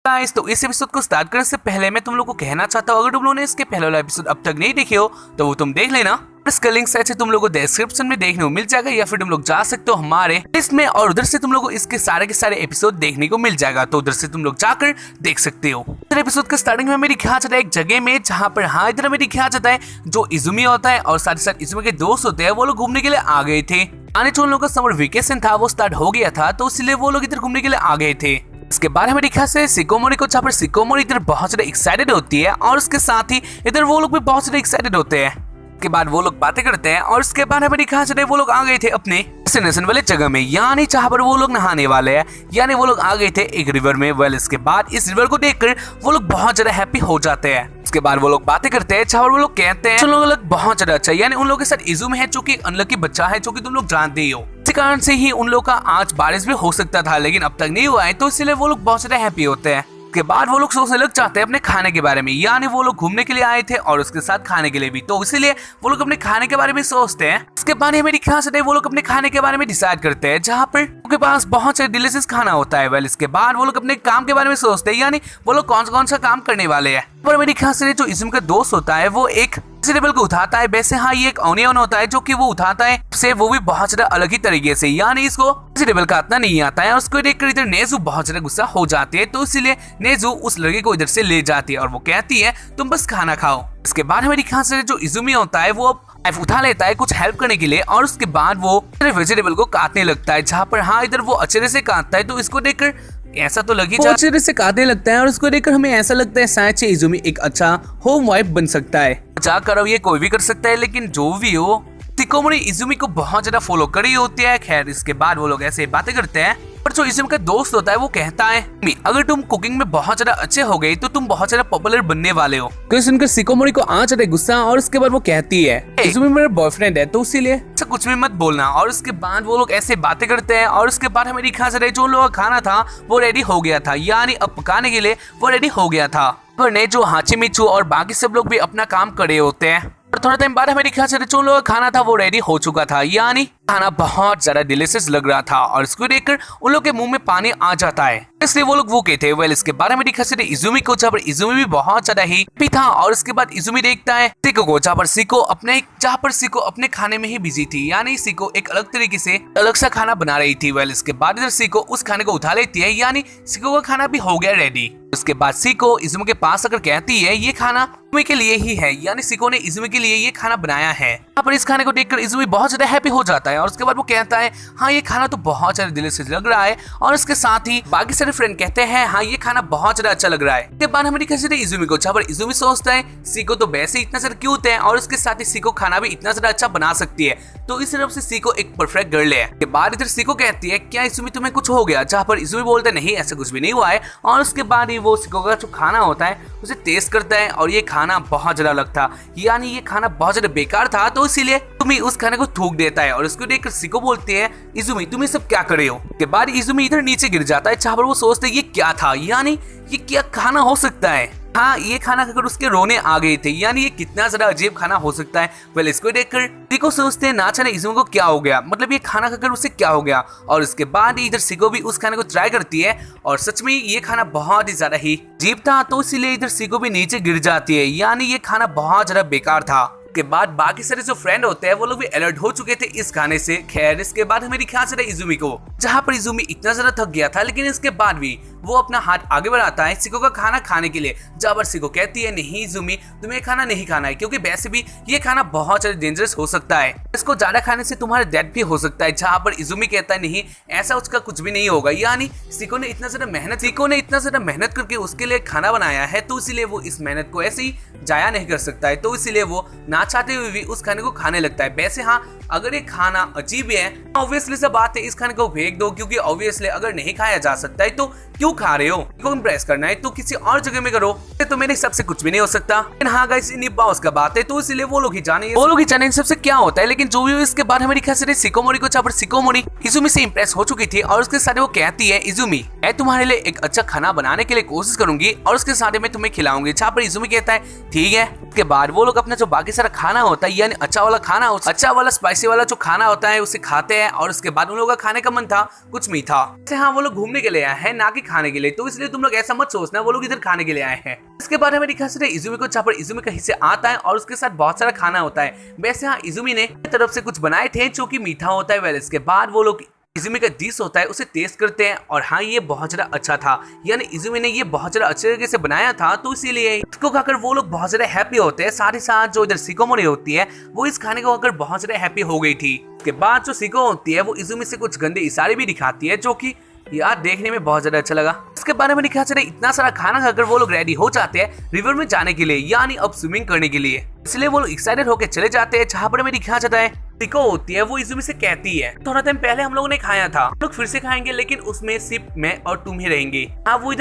Guys तो इस episode को स्टार्ट करने से पहले मैं तुम लोग को कहना चाहता हूँ, अगर तुम लोगों ने इसके पहले वाला एपिसोड अब तक नहीं देखे हो तो वो तुम देख लेना। इसका लिंक से तुम लोगों को डिस्क्रिप्शन में देखने को मिल जाएगा, या फिर तुम लोग जा सकते हो हमारे लिस्ट में और उधर से तुम लोग को इसके सारे के सारे एपिसोड देखने को मिल जाएगा, तो उधर से तुम लोग जाकर देख सकते हो। इधर एपिसोड के स्टार्टिंग में हमें दिखाया जाता है एक जगह में, जहाँ पर इधर हमें दिखाया जाता है जो इजुमी होता है और साथ ही साथ इजुमी के दोस्त होते हैं, वो लोग घूमने के लिए आ गए थे। आने जो उन लोगों का समर वेकेशन था वो स्टार्ट हो गया था, तो इसलिए वो लोग इधर घूमने के लिए आ गए थे। इसके बाद हमें दिखा से सिकोमोरी को, जहाँ पर सिकोमोरी इधर बहुत ज्यादा एक्साइटेड होती है और उसके साथ ही इधर वो लोग भी बहुत ज्यादा एक्साइटेड होते हैं। के बाद वो लोग बातें करते हैं और उसके बाद हमें दिखा से वो लोग आ गए थे अपने डेस्टिनेशन वाले जगह में, यानी जहाँ पर वो लोग नहाने वाले हैं, यानी वो लोग आ गए थे एक रिवर में। वेल इसके बाद इस रिवर को देखकर वो लोग बहुत ज्यादा हैप्पी हो जाते हैं। उसके बाद वो लोग बातें करते हैं, जहाँ वो लोग कहते हैं उन लोग बहुत ज्यादा अच्छा, यानी उन लोगों के साथ इजुमी है जो कि अनलकी बच्चा है, जो कि तुम लोग जानते ही हो। इसी कारण से ही उन लोग का आज बारिश भी हो सकता था, लेकिन अब तक नहीं हुआ है, तो इसलिए वो लोग बहुत ज्यादा हैप्पी होते हैं। के बाद वो लोग सोचने लग जाते हैं अपने खाने के बारे में, यानी वो लोग घूमने के लिए आए थे और उसके साथ खाने के लिए भी, तो इसीलिए वो लोग अपने खाने के बारे में सोचते हैं। उसके बाद हमें दिखा सकते वो लोग अपने खाने के बारे में डिसाइड करते हैं, जहाँ पर उनके पास बहुत से डिलीशियस खाना होता है। वेल इसके बाद वो लोग अपने काम के बारे में सोचते हैं, यानी वो लोग कौन सा काम करने वाले हैं। पर हमें दिखा सकते जो इजुमी का दोस्त होता है वो एक वेजिटेबल को उठाता है। वैसे हाँ, ये एक ऑनियन होता है जो कि वो उठाता है से, वो भी बहुत ज्यादा अलग ही तरीके से, यानी इसको वेजिटेबल काटना नहीं आता है। और उसको देखकर इधर नेजू बहुत ज्यादा गुस्सा हो जाती है, तो इसीलिए नेजू उस लड़के को इधर से ले जाती है और वो कहती है तुम बस खाना खाओ। इसके बाद हमें दिखा सकते जो इजुमी होता है वो नाइफ उठा लेता है कुछ हेल्प करने के लिए, और उसके बाद वो वेजिटेबल को काटने लगता है, जहाँ पर हाँ इधर वो अच्छे से काटता है, तो इसको देखकर ऐसा तो लगी अच्छे से काटने लगता है। और उसको देखकर हमें ऐसा लगता है शायद से इजुमी एक अच्छा होम वाइफ बन सकता है। मजाक कर रहा हूं, ये कोई भी कर सकता है, लेकिन जो भी हो सिकोमोरी इजुमी को बहुत ज्यादा फॉलो करी होती है। खैर इसके बाद वो लोग ऐसे बातें करते हैं, पर जो इजुमी का दोस्त होता है वो कहता है अगर तुम कुकिंग में बहुत ज्यादा अच्छे हो गए तो तुम बहुत ज्यादा पॉपुलर बनने वाले हो। तो सुनकर सिकोमोरी को आ जाता है गुस्सा, और उसके बाद वो कहती है इजुमी मेरा बॉयफ्रेंड है, तो इसीलिए अच्छा कुछ भी मत बोलना। और उसके बाद वो लोग ऐसे बातें करते हैं, और उसके बाद हमें दिखा जाता है जो लोगों का खाना था वो रेडी हो गया था, यानी अब पकाने के लिए वो रेडी हो गया था। पर ने जो हाचिमिचू और बाकी सब लोग भी अपना काम करे होते हैं, और थोड़ा टाइम बाद हमें दिखा सकते जो लोगों का खाना था वो रेडी हो चुका था, यानी खाना बहुत ज्यादा डिलीशियस लग रहा था। और इसको देखकर उन लोग के मुंह में पानी आ जाता है, इसलिए वो लोग वो कहते। वेल इसके बाद हमें दिखा सकते इजुमी को, जहाँ पर इजुमी भी बहुत ज्यादा ही था। और इसके बाद इजुमी देखता है सिको को, जहाँ पर सिको अपने खाने में ही बिजी थी, यानी सिको एक अलग तरीके से अलग सा खाना बना रही थी। वेल इसके बाद इधर सिको उस खाने को उठा लेती है, यानी सिको का खाना भी हो गया रेडी। उसके बाद सिको इजुमी के पास आकर कहती है ये खाना इजुमी के लिए ही है, यानी सिको ने इजुमी के लिए ये खाना बनाया है। यहाँ पर इस खाने को देखकर इजुमी बहुत ज्यादा हैप्पी हो जाता है, और उसके बाद वो कहता है हाँ ये खाना तो बहुत ज्यादा डिलीशियस लग रहा है। और उसके साथ ही बाकी सारे फ्रेंड कहते हैं हाँ ये खाना बहुत ज्यादा अच्छा लग रहा है। इसके बाद हमें दिखा सकते इजुमी को, जहाँ पर इजुमी सोचता है सिको तो वैसे इतना ज्यादा क्यूट है, और उसके साथ ही सिको खाना भी इतना ज्यादा अच्छा बना सकती है, तो इस तरफ से सिको एक परफेक्ट गर्ल है। के बाद इधर सिको कहती है क्या इजुमी तुम्हें कुछ हो गया, जहाँ पर इजुमी बोलता है नहीं ऐसा कुछ भी नहीं हुआ है। और उसके बाद ही वो सिको का जो खाना होता है उसे टेस्ट करता है, और ये खाना बहुत ज्यादा अलग था, यानी ये खाना बहुत ज्यादा बेकार था, तो इसीलिए तुम्हें उस खाने को थूक देता है। और उसको देखकर सिको बोलती है इजुमी तुम ये सब क्या कर रहे हो। के बाद इजुमी इधर नीचे गिर जाता है, जहाँ पर वो सोचते ये क्या था, यानी ये क्या खाना हो सकता है। हाँ ये खाना खाकर उसके रोने आ गए थे, यानी ये कितना ज्यादा अजीब खाना हो सकता है। वेल इसको देखकर सिको सोचते हैं ना जाने इजुमी को क्या हो गया, मतलब ये खाना खाकर उसे क्या हो गया। और उसके बाद इधर सिको भी उस खाने को ट्राई करती है, और सच में ये खाना बहुत ही ज्यादा ही अजीब था, तो इसीलिए इधर सिको भी नीचे गिर जाती है, यानी ये खाना बहुत ज्यादा बेकार था। के बाद बाकी सारे जो फ्रेंड होते हैं वो लोग भी अलर्ट हो चुके थे इस खाने से। खैर इसके बाद हमें दिखा सकते इजुमी को, जहाँ पर इजुमी इतना ज्यादा थक गया था, लेकिन इसके बाद भी वो अपना हाथ आगे बढ़ाता है सिको का खाना खाने के लिए, जहाँ पर सिको कहती है नहीं इजुमी तुम्हें खाना नहीं खाना है, क्योंकि वैसे भी ये खाना बहुत ज्यादा डेंजरस हो सकता है, इसको ज्यादा खाने से तुम्हारा डेथ भी हो सकता है। जहाँ पर इजुमी कहता है नहीं ऐसा उसका कुछ भी नहीं होगा, यानी सिको ने इतना ज्यादा मेहनत करके उसके लिए खाना बनाया है, तो इसीलिए वो इस मेहनत को ऐसे ही जाया नहीं कर सकता है, तो इसीलिए वो ना चाहते हुए भी उस खाने को खाने लगता है। वैसे हाँ अगर ये खाना अजीब है ऑब्वियसली सा बात है इस खाने को फेंक दो, क्योंकि ऑब्वियसली अगर नहीं खाया जा सकता है तो क्यों खा रहे हो, को इम्प्रेस करना है तो किसी और जगह में करो, तो मेरे हिसाब से कुछ भी नहीं हो सकता। लेकिन हाँ गाइस इन बॉस का बात है, तो इसलिए वो लोग ही जाने इन सबसे क्या होता है। लेकिन जो भी इसके बाद हमें दिखा सकते सिकोमोरी को, जहाँ पर सिकोमोरी इजुमी से इम्प्रेस हो चुकी थी, और उसके साथ वो कहती है इजुमी मैं तुम्हारे लिए एक अच्छा खाना बनाने के लिए कोशिश करूंगी, और उसके साथ मैं तुम्हें खिलाऊंगी। जहाँ पर इजुमी कहता है ठीक है। के बाद वो लोग अपना जो बाकी सारा खाना होता है, यानी अच्छा वाला खाना, अच्छा वाला स्पाइसी स्पाइसी वाला जो खाना होता है उसे खाते हैं और उसके बाद उन लोगों का खाने का मन था कुछ मीठा। हाँ, वो लोग घूमने के लिए आए हैं ना कि खाने के लिए, तो इसलिए तुम लोग ऐसा मत सोचना वो लोग इधर खाने के लिए आए हैं। इसके बाद हमें दिखा सकते हैं इजुमी को, जहाँ पर इजुमी का हिस्सा आता है और उसके साथ बहुत सारा खाना होता है। वैसे हाँ, इजुमी ने तरफ से कुछ बनाए थे जो कि मीठा होता है। वेल इसके बाद वो लोग इजुमी का डिश होता है उसे टेस्ट करते हैं और हाँ, ये बहुत ज्यादा अच्छा था, यानी इजुमी ने ये बहुत ज्यादा अच्छे तरीके से बनाया था, तो इसीलिए इसको खाकर वो लोग बहुत ज्यादा हैप्पी होते हैं। साथ ही साथ जो इधर शिकोमोरी होती है वो इस खाने को खाकर बहुत ज्यादा हैप्पी हो गई थी। उसके बाद जो शिको होती है वो इजुमी से कुछ गंदे इशारे भी दिखाती है, जो कि यार देखने में बहुत ज्यादा अच्छा लगा। इसके बारे में दिखा चले इतना सारा खाना खाकर वो लोग रेडी हो जाते हैं रिवर में जाने के लिए, यानी अब स्विमिंग करने के लिए। इसलिए वो लोग एक्साइटेड होकर चले जाते हैं। जहाँ पर हमें दिखा जाता है शिको होती है वो इजुमी से कहती है थोड़ा टाइम पहले हम लोगों ने खाया था, हम लोग फिर से खाएंगे, लेकिन उसमें सिर्फ मैं और तुम ही रहेंगे। हाँ, वो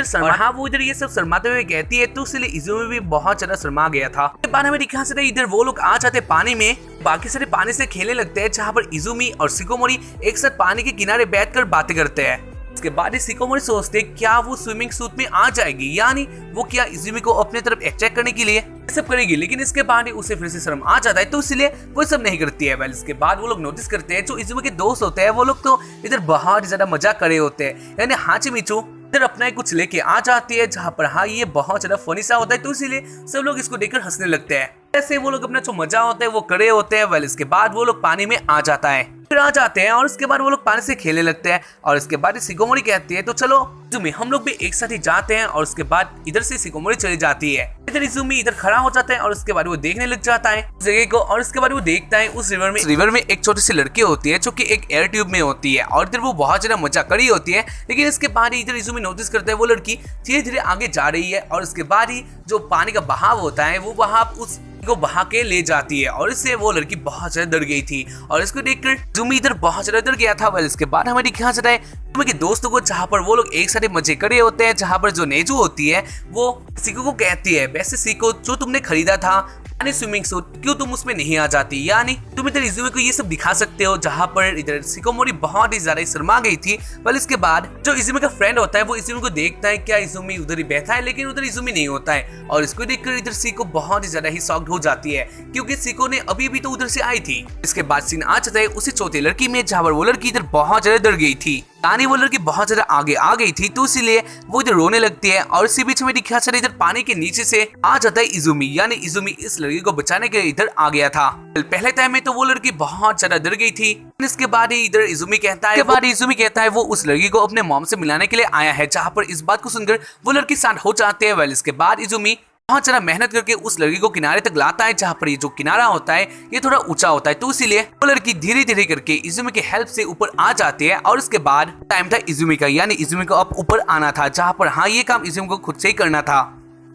इधर ये सब शर्माते हुए कहती है, तो इसलिए इजुमी भी बहुत ज्यादा शर्मा गया था। इसके बाद हमें दिखा सकते इधर वो लोग आ जाते पानी में, बाकी सारे पानी से खेलने लगते हैं, जहाँ पर इजुमी और शिकोमोरी एक साथ पानी के किनारे बैठकर बातें करते हैं। इसके बाद शिकोमोरी सोचते क्या वो स्विमिंग सूट में आ जाएगी, यानी वो क्या इजुमी को अपने तरफ अट्रैक्ट करने के लिए सब करेगी, लेकिन इसके बाद उसे फिर से शर्म आ जाता है, तो इसलिए वो सब नहीं करती है। वेल इसके बाद वो लोग नोटिस करते हैं जो इजुमी के दोस्त होते हैं वो लोग तो इधर बहुत ज्यादा मजाक करे होते हैं, यानी हाचिमिचू इधर अपना ही कुछ लेके आ जाती है, जहाँ पर हाँ ये बहुत ज्यादा फनी सा होता है, तो इसीलिए सब लोग इसको देखकर हंसने लगते हैं। ऐसे वो लोग अपना जो मजा होता है वो करे होते हैं। वेल इसके बाद वो लोग पानी में आ जाता है, फिर आ जाते हैं और उसके बाद वो लोग पानी से खेलने लगते हैं। और इसके बाद शिकोमोरी कहती है तो चलो इजुमी हम लोग भी एक साथ ही जाते हैं, और उसके बाद इधर से शिकोमोरी चली जाती है। इधर इजुमी इधर खड़ा हो जाता है और उसके बाद वो देखने लग जाता है जगह को, और उसके बाद वो देखता है उस रिवर में एक छोटी सी लड़की होती है जो कि एक एयर ट्यूब में होती है, और इधर वो बहुत ज्यादा मजा करी होती है। लेकिन इसके बाद इधर इजुमी नोटिस करता है वो लड़की धीरे धीरे आगे जा रही है, और उसके बाद ही जो पानी का बहाव होता है वो बहाव उस को बहा के ले जाती है, और इससे वो लड़की बहुत ज्यादा डर गई थी, और इसको देखकर इजुमी इधर बहुत ज्यादा डर गया था। वेल इसके बाद हमें दिखा जाता है इजुमी के दोस्तों को, जहाँ पर वो लोग एक साथ मजे करे होते हैं, जहाँ पर जो नेजू होती है वो सिको को कहती है वैसे सिको जो तुमने खरीदा था स्विमिंग सूट क्यों तुम उसमें नहीं आ जाती, यानी तुम इधर इजुमी को ये सब दिखा सकते हो। जहाँ पर इधर शिकोमोरी बहुत ही ज्यादा शर्मा गई थी। पर इसके बाद जो इजुमी का फ्रेंड होता है वो इजुमी को देखता है क्या इजुमी उधर ही बैठा है, लेकिन उधर इजुमी नहीं होता है, और इसको देखकर इधर सिको बहुत ही ज्यादा ही शॉक्ड हो जाती है, क्योंकि सिको ने अभी भी तो उधर से आई थी। इसके बाद सीन आ जाता है उसी चौथी लड़की में, जहाँ पर वो लड़की इधर बहुत ज्यादा डर गई थी, यानी वो लड़की बहुत ज्यादा आगे आ गई थी, तो इसीलिए वो इधर रोने लगती है। और इसी बीच में दिखा इधर पानी के नीचे से आ जाता है इजुमी, यानी इजुमी इस लड़की को बचाने के लिए इधर आ गया था। पहले टाइम में तो वो लड़की बहुत ज्यादा डर गई थी। इसके बाद ही इधर इजुमी कहता है वो उस लड़की को अपने मॉम से मिलाने के लिए आया है, जहाँ पर इस बात को सुनकर वो लड़की शांत हो जाती है। वेल इसके बाद इजुमी बहुत ज्यादा मेहनत करके उस लड़की को किनारे तक लाता है, जहाँ पर ये जो किनारा होता है ये थोड़ा ऊंचा होता है, तो इसीलिए वो लड़की धीरे धीरे करके इजुमी की हेल्प से ऊपर आ जाती है। और उसके बाद टाइम था इजुमी का, यानी इजुमी को अब ऊपर आना था, जहाँ पर हाँ ये काम इजुमी को खुद से ही करना था।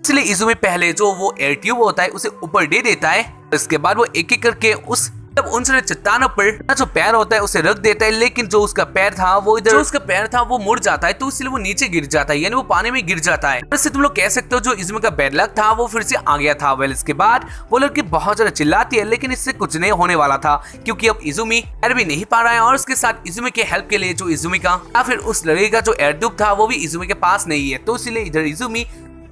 इसलिए इजुमी पहले जो वो एयर ट्यूब होता है उसे ऊपर दे देता है, इसके बाद वो एक एक करके तब उन सारे चट्टानों पर जो पैर होता है उसे रख देता है, लेकिन जो उसका पैर था वो मुड़ जाता है, तो इसलिए वो नीचे गिर जाता है, यानी वो पानी में गिर जाता है। इससे तुम लोग कह सकते हो जो इजुमी का बैड लक था वो फिर से आ गया था। वेल इसके बाद वो लड़की बहुत ज्यादा चिल्लाती है, लेकिन इससे कुछ नहीं होने वाला था, क्योंकि अब इजुमी पैर भी नहीं पा रहा है, और उसके साथ इजुमी के हेल्प के लिए जो इजुमी का या फिर उस लड़की का जो एयर ट्यूब था वो भी इजुमी के पास नहीं है, तो इसलिए इधर इजुमी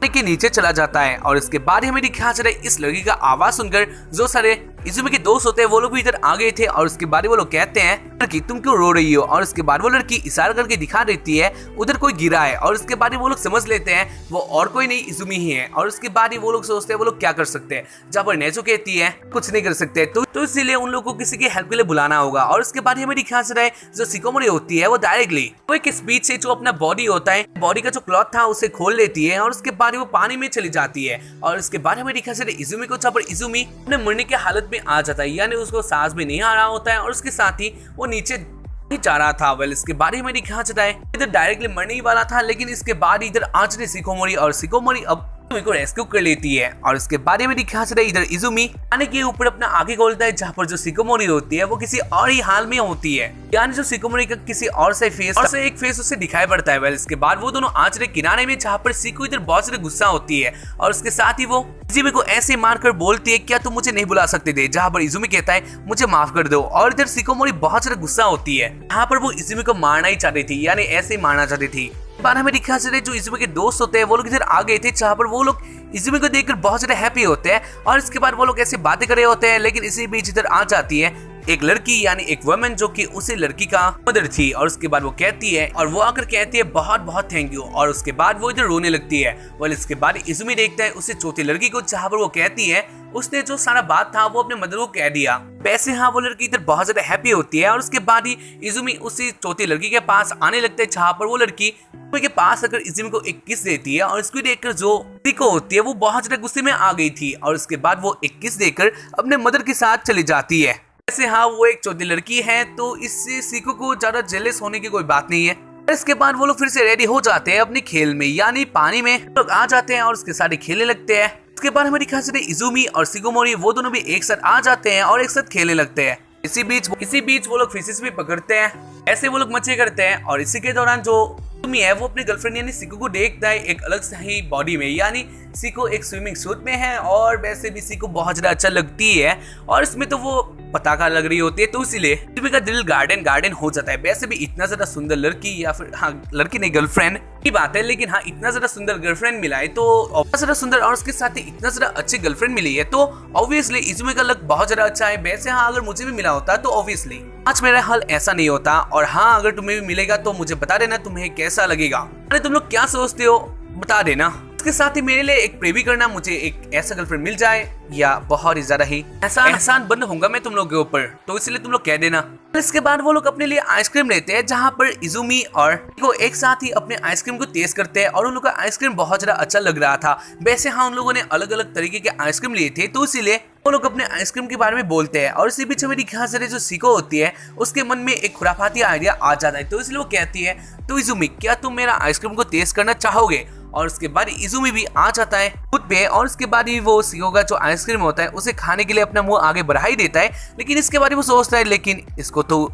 के नीचे चला जाता है। और इसके बाद हमें दिखा चला इस लड़की का आवाज सुनकर जो सारे इजुमी के दोस्त होते हैं वो लोग भी इधर आ गए थे, और उसके बाद वो लोग कहते हैं लड़की तुम क्यों रो रही हो, और उसके बाद वो लड़की इशारा करके दिखा देती है उधर कोई गिरा है, और उसके बाद वो लोग समझ लेते हैं वो और कोई नहीं इजुमी ही है। और उसके बाद वो लोग सोचते हैं वो लोग क्या कर सकते हैं, जहाँ पर नेजो कहती है कुछ नहीं कर सकते, तो इसीलिए उन लोगों को किसी की हेल्प के लिए बुलाना होगा। और उसके बाद हमें दिखा चला है जो शिकोमोरी होती है वो डायरेक्टली वो एक स्पीड से जो अपना बॉडी होता है, बॉडी का जो क्लॉथ था उसे खोल लेती है, और उसके बाद वो पानी में चली जाती है। और उसके बाद हमें दिखा चला इजुमी को, जहाँ पर इजुमी अपने मरने की हालत में आ जाता है, यानी उसको सांस भी नहीं आ रहा होता है, और उसके साथ ही वो नीचे जा रहा था। वेल इसके बारे में दिखा जाता है इधर डायरेक्टली मरने ही वाला था, लेकिन इसके बाद इधर आ जाते शिकोमोरी, और शिकोमोरी अब को रेस्क्यू कर लेती है। और इसके बारे में दिखा जाता है इधर इजुमी पानी के ऊपर अपना आगे खोलता है, जहाँ पर जो शिकोमोरी होती है वो किसी और ही हाल में होती है, यानी जो शिकोमोरी का किसी और से एक फेस उससे दिखाई पड़ता है। वेल इसके बाद वो दोनों आज किनारे में, जहाँ पर शिको इधर बहुत ज्यादा गुस्सा होती है, और उसके साथ ही वो इजुमी को ऐसे मारकर बोलती है क्या तुम मुझे नहीं बुला सकते थे, जहाँ पर इजुमी कहता है मुझे माफ कर दो। और इधर शिकोमोरी बहुत ज्यादा गुस्सा होती है, यहाँ पर वो इजुमी को मारना ही चाहती थी, यानी ऐसे ही मारना चाहती थी। बार हमें दिखा चले जो इजुमी के दोस्त होते हैं वो लोग इधर आ गए थे, जहाँ पर वो लोग इजुमी को देखकर बहुत ज्यादा हैप्पी होते हैं, और इसके बाद वो लोग ऐसे बातें कर रहे होते हैं, लेकिन इसी बीच इधर आ जाती है एक लड़की यानी एक वुमन जो कि उसी लड़की का मदर थी। और उसके बाद वो कहती है और वो आकर कहती है बहुत बहुत थैंक यू, और उसके बाद वो इधर रोने लगती है। वेल इसके बाद इजुमी देखता है उसी चौथी लड़की को जहाँ पर वो कहती है उसने जो सारा बात था वो अपने मदर को कह दिया। वैसे हाँ वो लड़की इधर बहुत ज्यादा हैप्पी होती है और उसके बाद ही इजुमी उसी चौथी लड़की के पास आने लगता है जहाँ पर वो लड़की के पास आकर इजुमी को एक किस देती है। और इसको देखकर जो सिको होती है वो बहुत ज्यादा गुस्से में आ गई थी और उसके बाद वो एक किस देकर अपने मदर के साथ चली जाती है। वैसे हाँ वो एक चौथी लड़की है तो इससे सिको को ज्यादा जेलस होने की कोई बात नहीं है। इसके बाद वो लोग फिर से रेडी हो जाते हैं अपने खेल में यानी पानी में लोग आ जाते हैं और उसके साथ खेलने लगते हैं। उसके बाद हमारे ख्याल से इजुमी और शिकोमोरी वो दोनों भी एक साथ आ जाते हैं और एक साथ खेलने लगते हैं। इसी बीच वो लोग फिशेस भी पकड़ते हैं, ऐसे वो लोग मजे करते हैं। और इसी के दौरान जो इजुमी है वो अपनी गर्लफ्रेंड यानी सिको को देखता है एक अलग सा ही बॉडी में, यानी सिको एक स्विमिंग सूट में है और वैसे भी सिको बहुत ज्यादा अच्छा लगती है और इसमें तो वो पताका लग रही होती है तो इसीलिए इजुमी का दिल गार्डन हो जाता है। वैसे भी इतना ज्यादा सुंदर लड़की या फिर हाँ लड़की नहीं गर्लफ्रेंड की बात है, लेकिन हाँ इतना ज्यादा सुंदर गर्लफ्रेंड मिला है तो इतना ज्यादा सुंदर और उसके साथ ही इतना ज्यादा अच्छी गर्लफ्रेंड मिली है तो ऑब्वियसली इजुमी का लक बहुत ज्यादा अच्छा है। वैसे हाँ अगर मुझे भी मिला होता तो ऑब्वियसली आज मेरा हाल ऐसा नहीं होता। और हाँ अगर तुम्हें भी मिलेगा तो मुझे बता देना तुम्हें कैसा लगेगा। अरे तुम लोग क्या सोचते हो बता देना। इसके साथ ही मेरे लिए एक प्रे भी करना मुझे एक ऐसा गर्लफ्रेंड मिल जाए या बहुत ही ज्यादा ही एहसान बंद होऊंगा मैं तुम लोग के ऊपर, तो इसलिए तुम लोग कह देना। इसके बाद वो लोग अपने लिए आइसक्रीम लेते हैं जहाँ पर इजुमी और को एक साथ ही अपने आइसक्रीम को टेस्ट करते हैं और उन लोगों का आइसक्रीम बहुत ज्यादा अच्छा लग रहा था। वैसे हाँ उन लोगों ने अलग अलग तरीके के आइसक्रीम लिए थे तो इसीलिए वो लोग अपने आइसक्रीम के बारे में बोलते हैं। और इसी बीच मेरी ख्याल से जो सिको होती है उसके मन में एक खुराफाती आइडिया आ जाता है तो इसलिए वो कहती है तो इजुमी क्या तुम मेरा आइसक्रीम को टेस्ट करना चाहोगे। और उसके बाद इजुमी भी आ जाता है खुद पे और उसके बाद ही वो सिको का जो आइसक्रीम होता है उसे खाने के लिए अपना मुंह आगे बढ़ा ही देता है। लेकिन इसके बाद वो सोचता है लेकिन इसको तो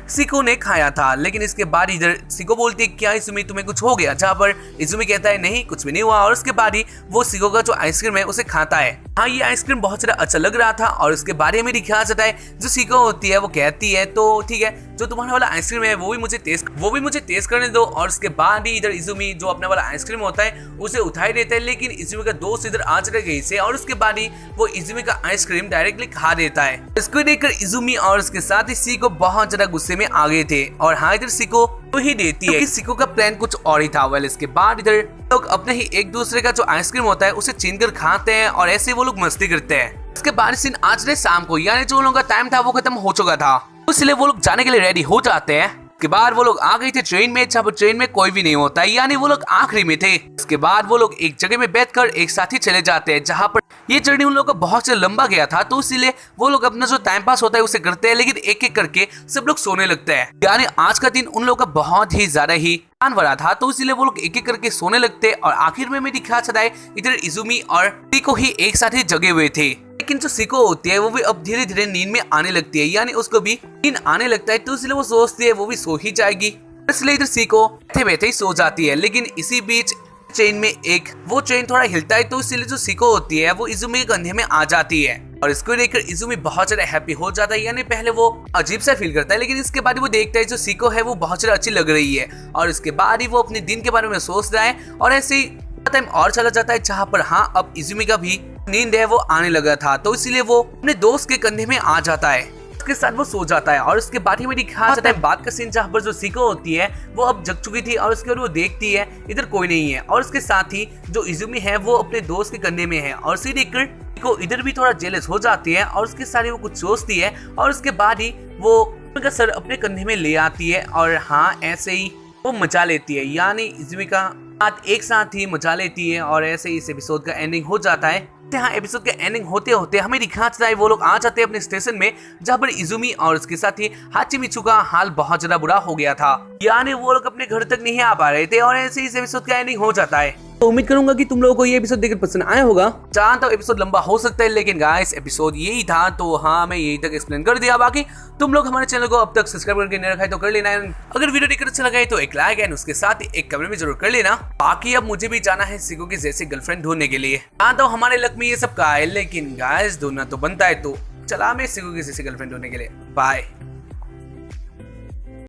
सिको ने खाया था। लेकिन इसके बाद इधर सिको बोलती है क्या इजुमी तुम्हें कुछ हो गया, जहाँ पर इजुमी कहता है नहीं कुछ भी नहीं हुआ। और उसके बाद ही वो सिको का जो आइसक्रीम है उसे खाता है। हाँ ये आइसक्रीम बहुत ज्यादा अच्छा लग रहा था और उसके बारे में ख्याल आता है जो सिको होती है वो कहती है तो ठीक है जो तुम्हारा वाला आइसक्रीम है वो भी मुझे टेस्ट करने दो। और उसके बाद ही इधर इजुमी जो अपना वाला आइसक्रीम होता है उसे उठाई देता है, लेकिन इजुमी का दोस्त इधर आ चढ़ गई से और उसके बाद ही वो इजुमी का आइसक्रीम डायरेक्टली खा देता है। इसको देखकर इजुमी और उसके साथ ही सिको बहुत ज्यादा गुस्से में आ गए थे और हाँ इधर सिको तो ही देती है कि सिको का प्लान कुछ और ही था। वेल इसके बाद इधर लोग अपने ही एक दूसरे का जो आइसक्रीम होता है उसे छीन कर खाते हैं और ऐसे वो लोग मस्ती करते हैं। इसके बाद सीन आज शाम को यानी जो लोगों का टाइम था वो खत्म हो चुका था, इसलिए वो लोग जाने के लिए रेडी हो जाते हैं। उसके बाद वो लोग आ गए थे ट्रेन में जहाँ पर ट्रेन में कोई भी नहीं होता है, यानी वो लोग आखिरी में थे। उसके बाद वो लोग एक जगह में बैठकर एक साथ ही चले जाते हैं जहाँ पर ये जर्नी उन लोगों का बहुत से लंबा गया था तो इसीलिए वो लोग अपना जो टाइम पास होता है उसे करते हैं, लेकिन एक एक करके सब लोग सोने लगते हैं। यानी आज का दिन उन लोगों का बहुत ही ज्यादा ही आसान भरा था तो इसीलिए वो लोग एक एक करके सोने लगते हैं। और आखिर में मेरी ख्याल से इधर इजुमी और सिको ही एक साथ ही जगे हुए थे, लेकिन जो सिको होती है वो भी अब धीरे धीरे नींद में आने लगती है, यानी उसको भी नींद आने लगता है तो इसलिए वो सोचती है वो भी सो ही जाएगी, इसलिए इधर सिको बैठे बैठे ही सो जाती है। लेकिन इसी बीच ट्रेन में वो ट्रेन थोड़ा हिलता है तो इसलिए जो सिको होती है वो इजुमी के कंधे में आ जाती है और इसको देखकर इजुमी बहुत ज्यादा हैप्पी हो जाता है। यानी पहले वो अजीब सा फील करता है, लेकिन इसके बाद वो देखता है जो सिको है वो बहुत ज्यादा अच्छी लग रही है और इसके बाद ही वो अपने दिन के बारे में सोच रहा है और ऐसे ही टाइम और चला जाता है जहाँ पर हाँ अब इजुमी का भी नींद है वो आने लगा था तो इसीलिए वो अपने दोस्त के कंधे में आ जाता है, उसके साथ वो सो जाता है। और उसके बाद ही मेरी ख्याल आता है बात का सीन जहाँ पर जो सिको होती है वो अब जग चुकी थी और उसके बाद वो देखती है इधर कोई नहीं है और उसके साथ ही जो इजुमी है वो अपने दोस्त के कंधे में है और उसे देखकर सिको इधर भी थोड़ा जेलस हो जाती है और उसके साथ वो कुछ सोचती है और उसके बाद ही वो उनका सर अपने कंधे में ले आती है और हाँ ऐसे ही वो मचा लेती है, यानी इजुमी का हाथ एक साथ ही मचा लेती है और ऐसे ही इस एपिसोड का एंडिंग हो जाता है। यहाँ एपिसोड का एंडिंग होते होते हमें दिखा चलता है वो लोग आ जाते हैं अपने स्टेशन में जहाँ पर इजुमी और उसके साथ ही हाचिमिचू का हाल बहुत ज्यादा बुरा हो गया था, यानी वो लोग अपने घर तक नहीं आ पा रहे थे और ऐसे इस एपिसोड का एंडिंग हो जाता है। तो उम्मीद करूंगा कि तुम लोगों को ये एपिसोड देखकर पसंद आया होगा। चाहे तो एपिसोड लंबा हो सकता है, लेकिन गाइस एपिसोड यही था तो हाँ मैं यही तक एक्सप्लेन कर दिया। बाकी तुम लोग हमारे चैनल को अब तक सब्सक्राइब करके नहीं रखा है तो कर लेना है। अगर वीडियो देखकर अच्छा लगा है तो एक लाइक एंड उसके साथ ही एक कमेंट भी जरूर कर लेना। बाकी अब मुझे भी जाना है सिको की जैसी गर्लफ्रेंड ढूंढने के लिए। हाँ तो हमारे लक में ये सब का है, लेकिन गाइस ढूंढना तो बनता है, तो चला मैं सिको की जैसी गर्लफ्रेंड ढूंढने के लिए। बाय।